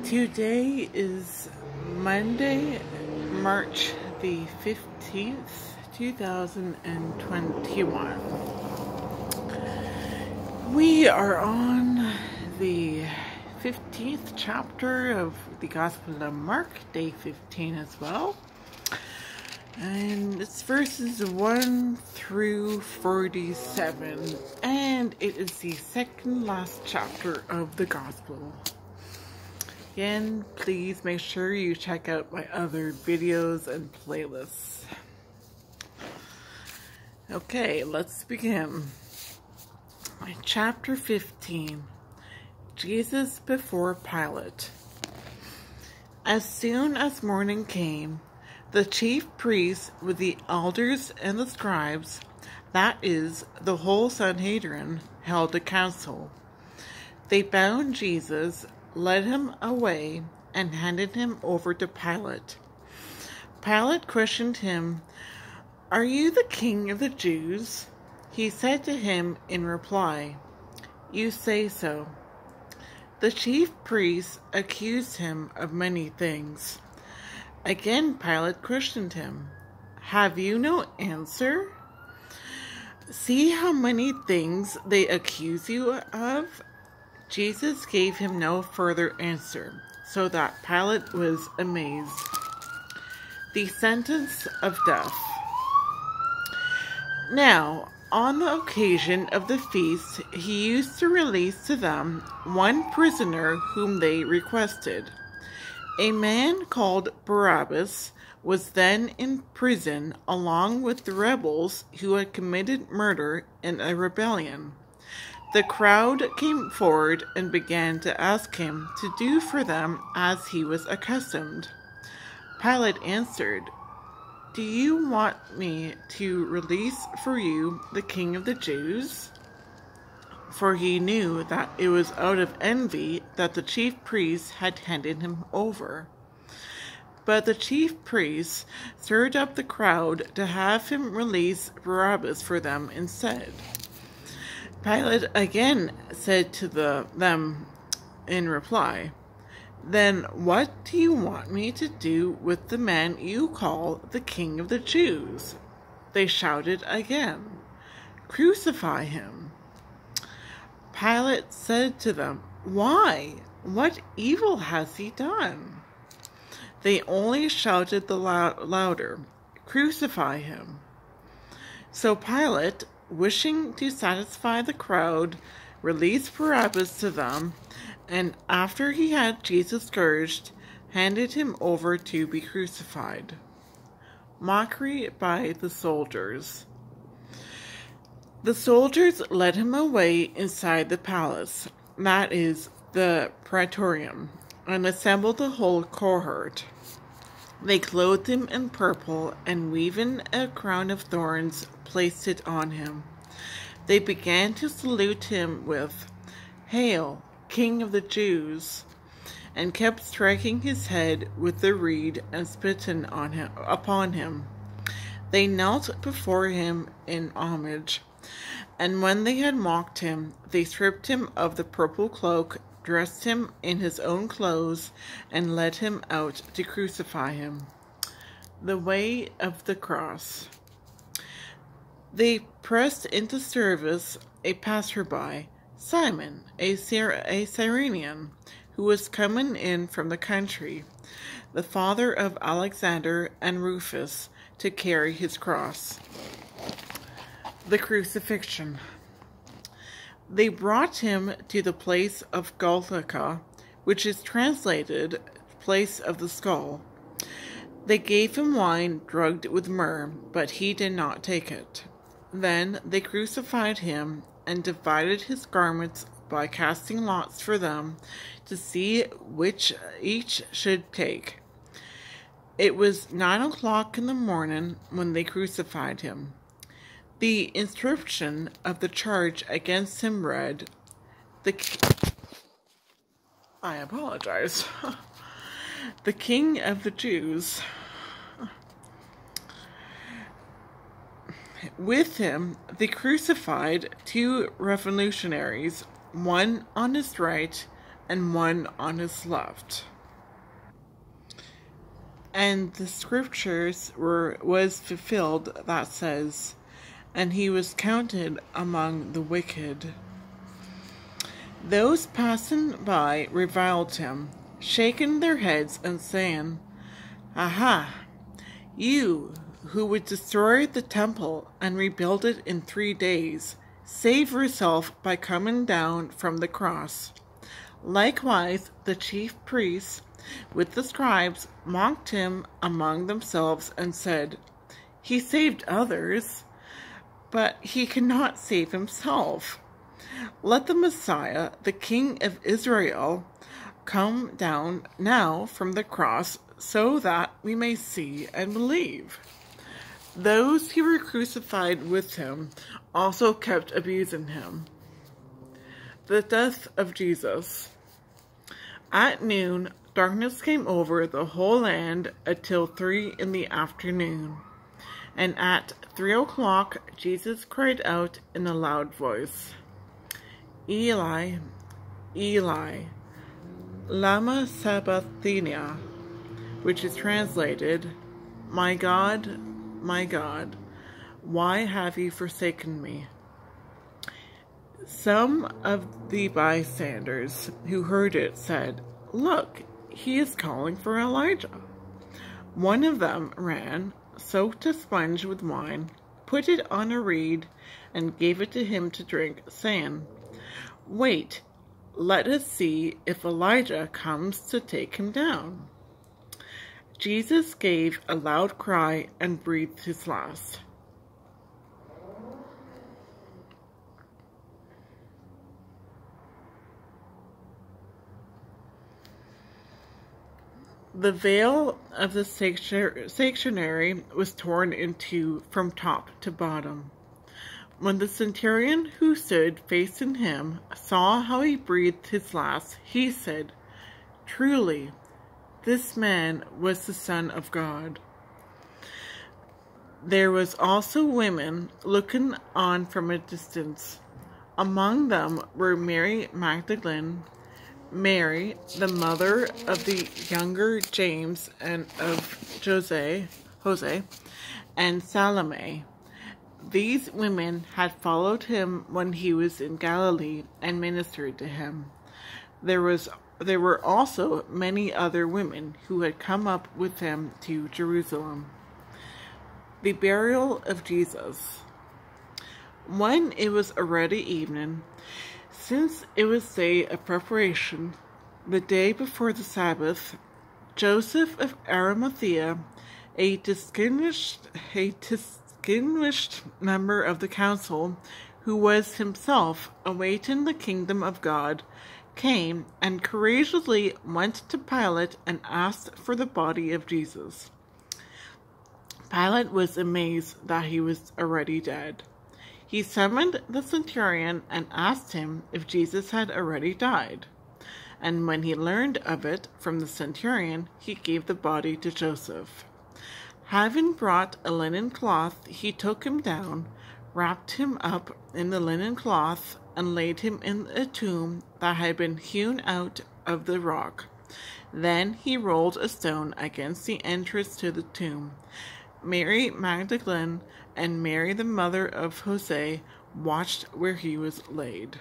Today is Monday, March the 15th, 2021. We are on the 15th chapter of the Gospel of Mark, day 15 as well. And it's verses 1 through 47. And it is the second last chapter of the Gospel. Again, please make sure you check out my other videos and playlists. Okay, let's begin. Chapter 15. Jesus before Pilate. As soon as morning came, the chief priests with the elders and the scribes, that is, the whole Sanhedrin, held a council. They bound Jesus, led him away, and handed him over to Pilate. Pilate questioned him, "Are you the king of the Jews?" He said to him in reply, "You say so." The chief priests accused him of many things. Again Pilate questioned him, "Have you no answer? See how many things they accuse you of?" Jesus gave him no further answer, so that Pilate was amazed. The sentence of death. Now, on the occasion of the feast, he used to release to them one prisoner whom they requested. A man called Barabbas was then in prison along with the rebels who had committed murder in a rebellion. The crowd came forward and began to ask him to do for them as he was accustomed. Pilate answered, "Do you want me to release for you the king of the Jews?" For he knew that it was out of envy that the chief priests had handed him over. But the chief priests stirred up the crowd to have him release Barabbas for them instead. Pilate again said to them in reply, "Then what do you want me to do with the man you call the king of the Jews?" They shouted again, "Crucify him." Pilate said to them, "Why? What evil has he done?" They only shouted the louder, "Crucify him." So Pilate, wishing to satisfy the crowd, released Barabbas to them, and after he had Jesus scourged, handed him over to be crucified. Mockery by the soldiers. The soldiers led him away inside the palace, that is, the praetorium, and assembled the whole cohort. They clothed him in purple, and weaving a crown of thorns, placed it on him. They began to salute him with, "Hail, King of the Jews," and kept striking his head with the reed and spitting upon him. They knelt before him in homage, and when they had mocked him, they stripped him of the purple cloak, dressed him in his own clothes, and led him out to crucify him. The way of the cross. They pressed into service a passerby, Simon, a Cyrenian, who was coming in from the country, the father of Alexander and Rufus, to carry his cross. The Crucifixion. They brought him to the place of Golgotha, which is translated place of the skull. They gave him wine drugged with myrrh, but he did not take it. Then they crucified him and divided his garments by casting lots for them to see which each should take. It was 9 o'clock in the morning when they crucified him. The inscription of the charge against him read, I apologize. "The King of the Jews." With him, they crucified two revolutionaries, one on his right and one on his left. And the scriptures was fulfilled that says, "And he was counted among the wicked." Those passing by reviled him, shaking their heads and saying, "Aha! You who would destroy the temple and rebuild it in 3 days, save yourself by coming down from the cross." Likewise, the chief priests with the scribes mocked him among themselves and said, "He saved others, but he cannot save himself. Let the Messiah, the King of Israel, come down now from the cross so that we may see and believe." Those who were crucified with him also kept abusing him. The death of Jesus. At noon, darkness came over the whole land until 3 in the afternoon. And at 3 o'clock, Jesus cried out in a loud voice, "Eli, Eli, lama sabachthani," which is translated, my God, why have you forsaken me?" Some of the bystanders who heard it said, "Look, he is calling for Elijah." One of them ran, soaked a sponge with wine, put it on a reed, and gave it to him to drink, saying, "Wait, let us see if Elijah comes to take him down." Jesus gave a loud cry and breathed his last. The veil of the sanctuary was torn in two from top to bottom. When the centurion who stood facing him saw how he breathed his last, he said, "Truly, this man was the Son of God." There was also women looking on from a distance. Among them were Mary Magdalene, Mary, the mother of the younger James and of Jose, and Salome. These women had followed him when he was in Galilee and ministered to him. There were also many other women who had come up with him to Jerusalem. The burial of Jesus. When it was already evening, since it was day of preparation, the day before the Sabbath, Joseph of Arimathea, a distinguished member of the council, who was himself awaiting the kingdom of God, came and courageously went to Pilate and asked for the body of Jesus. Pilate was amazed that he was already dead. He summoned the centurion and asked him if Jesus had already died. And when he learned of it from the centurion, he gave the body to Joseph. Having brought a linen cloth, he took him down, wrapped him up in the linen cloth, and laid him in a tomb that had been hewn out of the rock. Then he rolled a stone against the entrance to the tomb. Mary Magdalene and Mary the mother of Jose watched where he was laid.